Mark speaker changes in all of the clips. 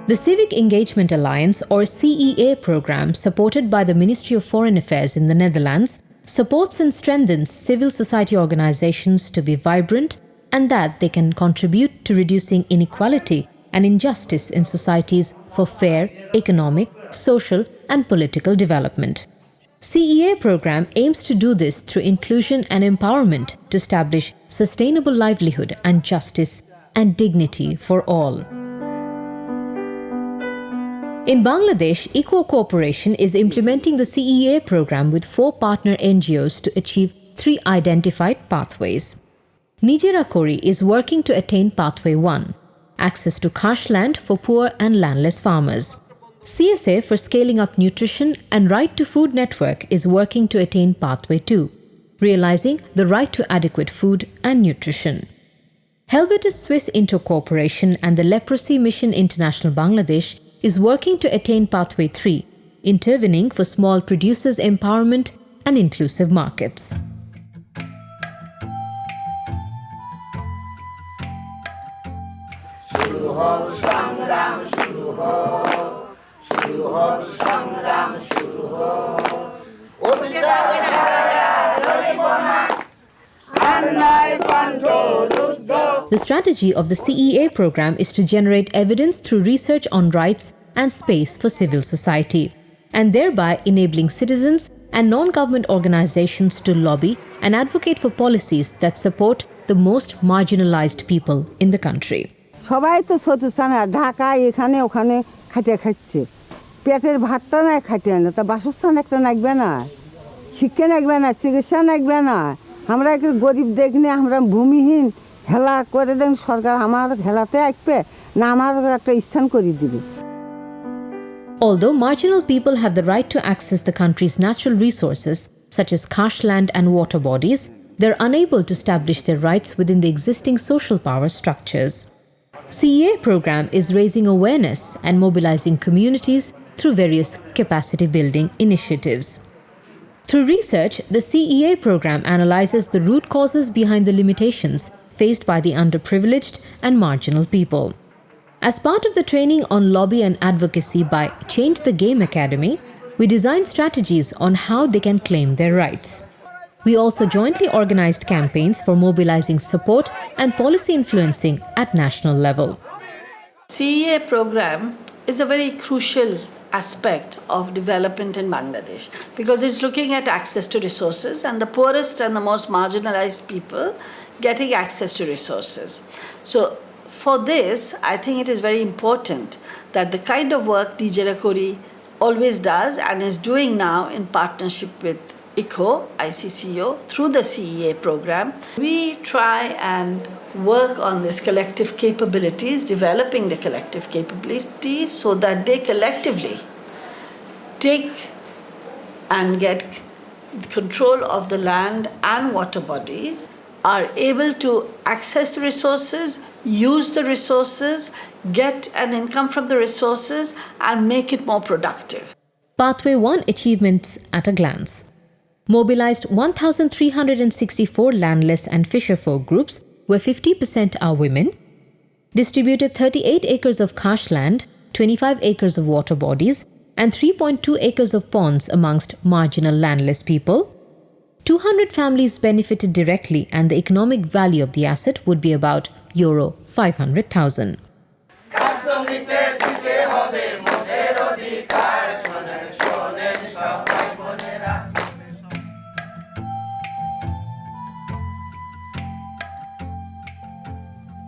Speaker 1: The Civic Engagement Alliance, or CEA program, supported by the Ministry of Foreign Affairs in the Netherlands, supports and strengthens civil society organizations to be vibrant and that they can contribute to reducing inequality and injustice in societies for fair economic, social, and political development. CEA program aims to do this through inclusion and empowerment to establish sustainable livelihood and justice and dignity for all. In Bangladesh, Eco Corporation is implementing the CEA program with 4 partner NGOs to achieve 3 identified pathways. Nijera Kori is working to attain Pathway 1, access to khash land for poor and landless farmers. CSA for scaling up nutrition and Right to Food Network is working to attain Pathway 2, realizing the right to adequate food and nutrition. Helvetis Swiss Intercorporation and the Leprosy Mission International Bangladesh is working to attain Pathway 3, intervening for small producers' empowerment and inclusive markets. The strategy of the CEA program is to generate evidence through research on rights and space for civil society, and thereby enabling citizens and non-government organizations to lobby and advocate for policies that support the most marginalized people in the country.
Speaker 2: সবাই তো ছোট চানা ঢাকা এখানে ওখানে খাইতে খাচ্ছে পেটের ভাতটা না খাইতে না তা বাসস্থান একটা লাগবে না শিক্ষা লাগবে না চিকিৎসা লাগবে না আমরা একটু গরিব দেখনে আমরা ভূমিহীন হেলা করে দেন সরকার আমার হেলাতে আসবে না আমার একটা স্থান করে দিবে.
Speaker 1: Although marginal people have the right to access the country's natural resources, such as khash land and water bodies, they're unable to establish their rights within the existing social power structures. CEA program is raising awareness and mobilizing communities through various capacity building initiatives. Through research, the CEA program analyzes the root causes behind the limitations faced by the underprivileged and marginal people. As part of the training on lobby and advocacy by Change the Game Academy, we designed strategies on how they can claim their rights. We also jointly organized campaigns for mobilizing support and policy influencing at national level.
Speaker 3: CEA program is a very crucial aspect of development in Bangladesh because it's looking at access to resources and the poorest and the most marginalized people getting access to resources. So for this, I think it is very important that the kind of work Nijera Kori always does and is doing now in partnership with ICCO, through the CEA program, we try and work on this collective capabilities, developing the collective capabilities so that they collectively take and get control of the land and water bodies, are able to access the resources, use the resources, get an income from the resources, and make it more productive.
Speaker 1: Pathway 1 achievements at a glance. Mobilized 1,364 landless and fisherfolk groups, where 50% are women. Distributed 38 acres of khash land, 25 acres of water bodies, and 3.2 acres of ponds amongst marginal landless people. 200 families benefited directly, and the economic value of the asset would be about euro 500,000.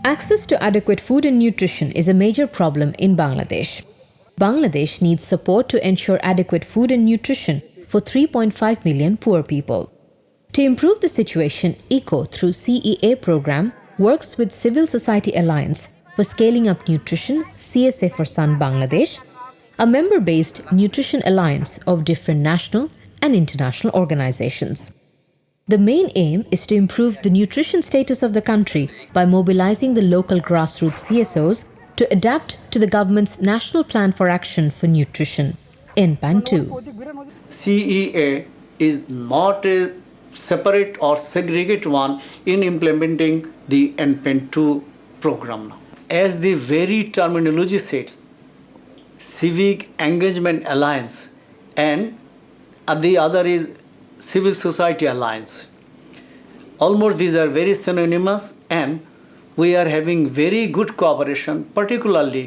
Speaker 1: Access to adequate food and nutrition is a major problem in Bangladesh. Bangladesh needs support to ensure adequate food and nutrition for 3.5 million poor people. To improve the situation, ECO, through CEA program, works with Civil Society Alliance for Scaling Up Nutrition, CSA for Sun Bangladesh, a member-based nutrition alliance of different national and international organizations. The main aim is to improve the nutrition status of the country by mobilizing the local grassroots CSOs to adapt to the government's National Plan for Action for Nutrition, NPAN 2.
Speaker 4: CEA is not a separate or segregate one in implementing the NPAN 2 program. As the very terminology says, Civic Engagement Alliance, and the other is Civil Society Alliance. Almost these are very synonymous, and we are having very good cooperation, particularly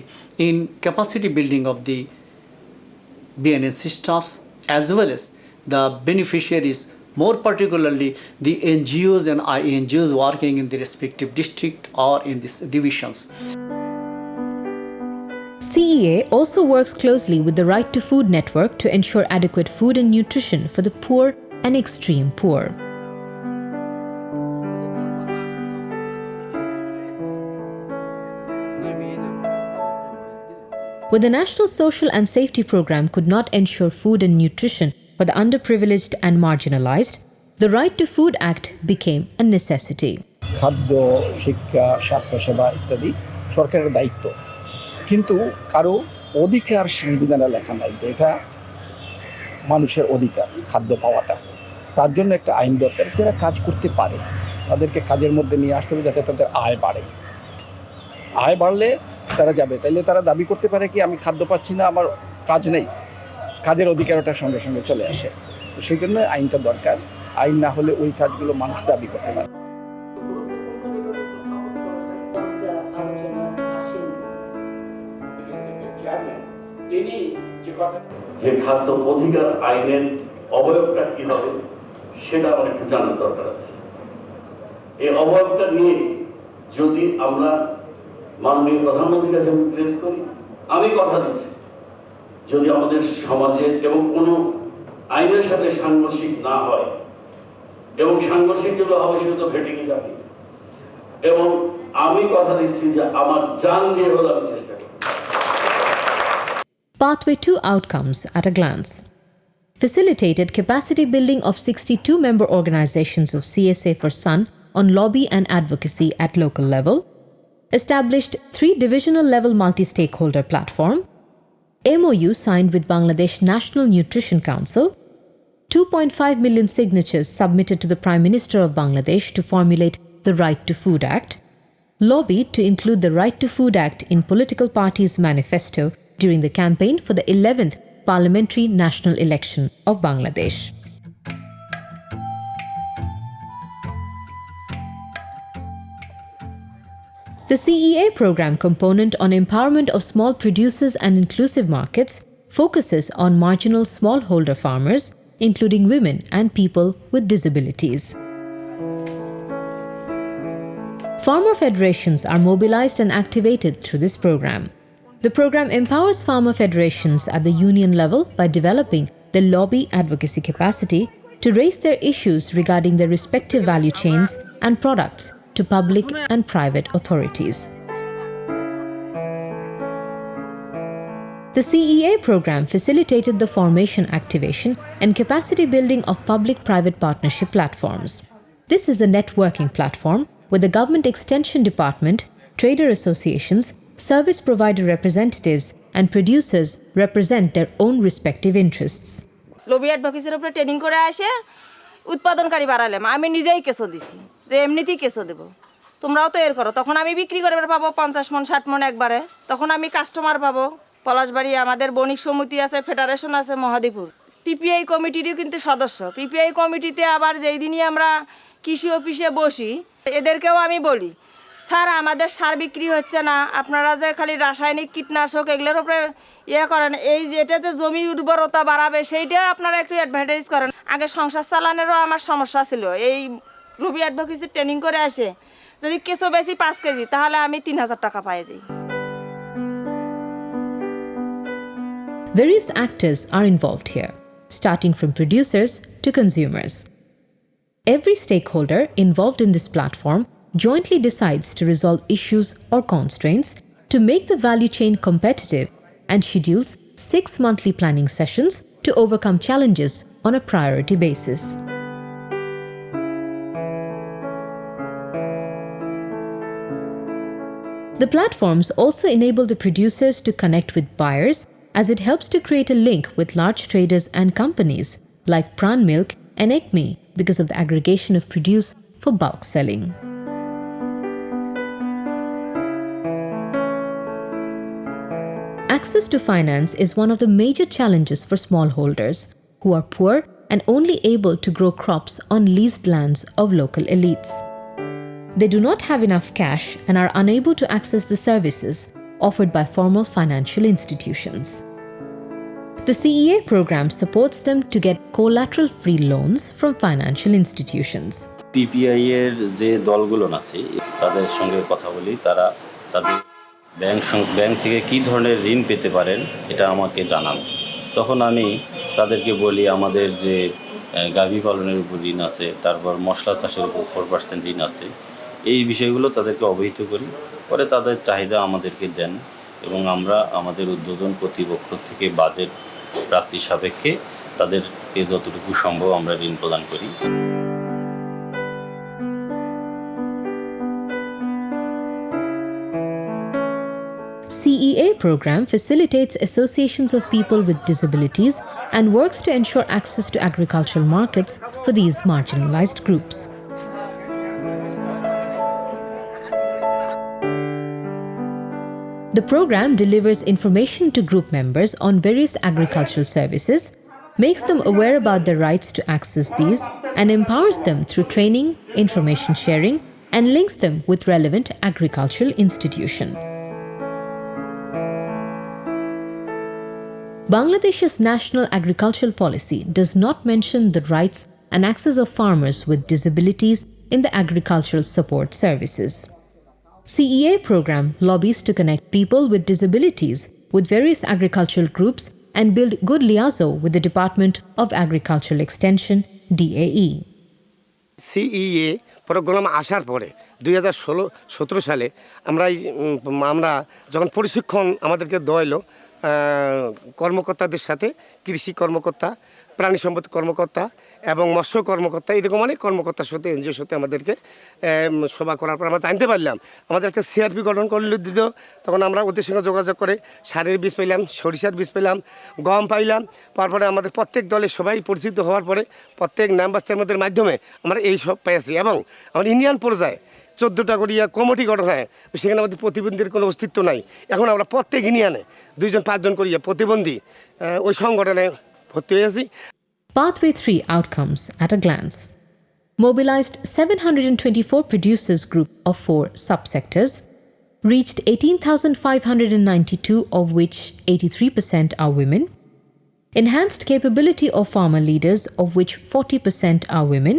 Speaker 4: in capacity building of the BNSC staffs as well as the beneficiaries, more particularly the NGOs and INGOs working in the respective district or in these divisions.
Speaker 1: CEA also works closely with the Right to Food Network to ensure adequate food and nutrition for the poor and extreme poor. When the National Social and Safety Program could not ensure food and nutrition for the underprivileged and marginalized, the Right to Food Act became a necessity.
Speaker 5: খাদ্য শিক্ষা স্বাস্থ্যসেবা ইত্যাদি সরকারের দায়িত্ব, কিন্তু কারো অধিকার সংবিধানে লেখা নাই যে এটা মানুষের অধিকার খাদ্য পাওয়াটা। তার জন্য একটা আইন দরকার, যারা কাজ করতে পারে তাদেরকে কাজের মধ্যে নিয়ে আসতে হবে যাতে তাদের আয় বাড়ে। আয় বাড়লে তারা যাবে, তাইলে তারা দাবি করতে পারে কি আমি খাদ্য পাচ্ছি না, আমার কাজ নেই, কাজের অধিকারটার সঙ্গে সঙ্গে চলে আসে। তো সেই জন্য আইনটা দরকার, আইন না হলে ওই কাজগুলো মানুষ দাবি করতে পারে।
Speaker 6: যে খাদ্য অধিকার আইনের অবয়বটা কি হবে সেটা আমার একটু জানার দরকার আছে। এই অবয়বটা নিয়ে যদি আমরা মাননীয় প্রধানমন্ত্রীর কাছে প্রেস করি, আমি কথা দিচ্ছি যদি আমাদের সমাজে এবং কোনো আইনের সাথে সাংঘর্ষিক না হয়, এবং সাংঘর্ষিক যদি হবে সেটা তো ভেটিংয়ে যাবে, এবং আমি কথা দিচ্ছি যে আমার জান দিয়ে হলে আমি চেষ্টা করব।
Speaker 1: Pathway to outcomes at a glance. Facilitated capacity building of 62 member organizations of CSA for Sun on lobby and advocacy at local level. Established 3 divisional level multi-stakeholder platform. MOU signed with Bangladesh National Nutrition Council. 2.5 million signatures submitted to the Prime Minister of Bangladesh to formulate the Right to Food Act. Lobbied to include the Right to Food Act in political parties' manifesto during the campaign for the 11th Parliamentary National Election of Bangladesh. The CEA program component on empowerment of small producers and inclusive markets focuses on marginal smallholder farmers, including women and people with disabilities. Farmer federations are mobilized and activated through this program. The program empowers farmer federations at the union level by developing their lobby advocacy capacity to raise their issues regarding their respective value chains and products to public and private authorities. The CEA program facilitated the formation, activation, and capacity building of public-private partnership platforms. This is a networking platform where the Government Extension Department, trader associations, service provider representatives, and producers represent their own respective interests.
Speaker 7: Lobby অ্যাডভোকেসির উপরে training করে আসে উৎপাদনকারী বাড়ালাম, আমি নিজেই কেসো দিছি যে এমনিতেই কেসো দেবো, তোমরাও তো এর করো। তখন আমি বিক্রি করে পাবো 50 মণ 60 মণ একবারে, তখন আমি কাস্টমার পাবো। পলাশবাড়ি আমাদের বণিক সমিতি আছে, ফেডারেশন আছে মহাদীপুর, পিপিআই কমিটিরও কিন্তু সদস্য। পিপিআই কমিটিতে আবার যেই দিনই আমরা কৃষি অফিসে বসি, এদেরকেও আমি বলি স্যার আমাদের সার বিক্রি হচ্ছে না, আপনারা যে খালি রাসায়নিক কীটনাশক এগুলোর উপরে করেন, এই যেটাতে জমি উর্বরতা বাড়াবে সেইটা আপনারা একটু অ্যাডভার্টাইজ করেন। আগে সংসার চালানোরও আমার সমস্যা ছিল, এই লবি অ্যাডভোকেসি ট্রেনিং করে আসে যদি কেঁচো বেশি 5 কেজি তাহলে আমি 3000 টাকা পাই দিই।
Speaker 1: Various actors are involved here, starting from producers to consumers. Every stakeholder involved in this platform jointly decides to resolve issues or constraints to make the value chain competitive and schedules 6 monthly planning sessions to overcome challenges on a priority basis. The platforms also enable the producers to connect with buyers, as it helps to create a link with large traders and companies like Pran Milk and Acme because of the aggregation of produce for bulk selling. Access to finance is one of the major challenges for smallholders, who are poor and only able to grow crops on leased lands of local elites. They do not have enough cash and are unable to access the services offered by formal financial institutions. The CEA program supports them to get collateral-free loans from financial institutions.
Speaker 8: PPI এর যে দলগুলো আছে তাদের সঙ্গে কথা বলি, তারা তাদের ব্যাংক থেকে কী ধরনের ঋণ পেতে পারেন এটা আমাকে জানান। তখন আমি তাদেরকে বলি আমাদের যে গাভী পালনের উপর ঋণ আছে, তারপর মশলা চাষের উপর 4% ঋণ আছে, এই বিষয়গুলো তাদেরকে অবহিত করি। পরে তাদের চাহিদা আমাদেরকে দেন এবং আমরা আমাদের উদ্বোধন কর্তৃপক্ষ থেকে বাজেট প্রাপ্তি সাপেক্ষে তাদেরকে যতটুকু সম্ভব আমরা ঋণ প্রদান করি।
Speaker 1: CEA program facilitates associations of people with disabilities and works to ensure access to agricultural markets for these marginalized groups. The program delivers information to group members on various agricultural services, makes them aware about their rights to access these, and empowers them through training, information sharing, and links them with relevant agricultural institutions. Bangladesh's national agricultural policy does not mention the rights and access of farmers with disabilities in the agricultural support services. CEA program lobbies to connect people with disabilities with various agricultural groups and build good liaison with the Department of Agricultural Extension, DAE.
Speaker 9: CEA programme আসার পরে 2017 সালে আমরা যখন প্রশিক্ষণ আমাদেরকে দেওয়ালো কর্মকর্তাদের সাথে, কৃষি কর্মকর্তা, প্রাণী সম্পদ কর্মকর্তা এবং মৎস্য কর্মকর্তা, এরকম অনেক কর্মকর্তার সাথে এনজিওর সাথে আমাদেরকে সভা করার পর আমরা জানতে পারলাম আমাদের একটা সিআরপি গঠন করলে দিত। তখন আমরা ওদের সঙ্গে যোগাযোগ করে সারের বীজ পেলাম, সরিষার বীজ পেলাম, গম পাইলাম। তারপরে আমাদের প্রত্যেক দলে সবাই পরিচিত হওয়ার পরে প্রত্যেক মেম্বার চেয়ারম্যানদের মাধ্যমে আমরা এই সব পেয়েছি এবং আমার ইউনিয়ন পর্যায়ে 14টা করিয়া কমিটি গঠন হয়, সেখানে আমাদের প্রতিবন্ধীর কোনো অস্তিত্ব নাই। এখন আমরা প্রত্যেক ইউনিয়নে 2-5 করিয়া প্রতিবন্ধী ওই সংগঠনে ভর্তি হয়েছি।
Speaker 1: Pathway 3 outcomes at a glance. Mobilized 724 producers group of 4 subsectors, reached 18,592 of which 83% are women, enhanced capability of farmer leaders of which 40% are women.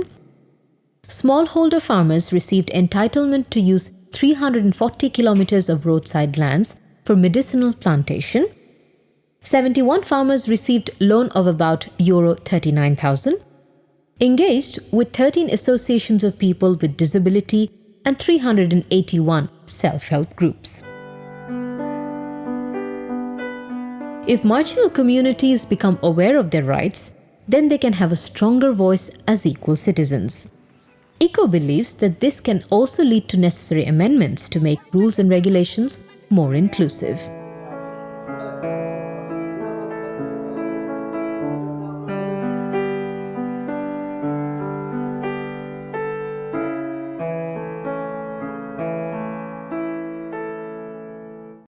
Speaker 1: Smallholder farmers received entitlement to use 340 kilometers of roadside lands for medicinal plantation. 71 farmers received loan of about euro 39,000, engaged with 13 associations of people with disability and 381 self-help groups. If marginal communities become aware of their rights, then they can have a stronger voice as equal citizens. ECO believes that this can also lead to necessary amendments to make rules and regulations more inclusive.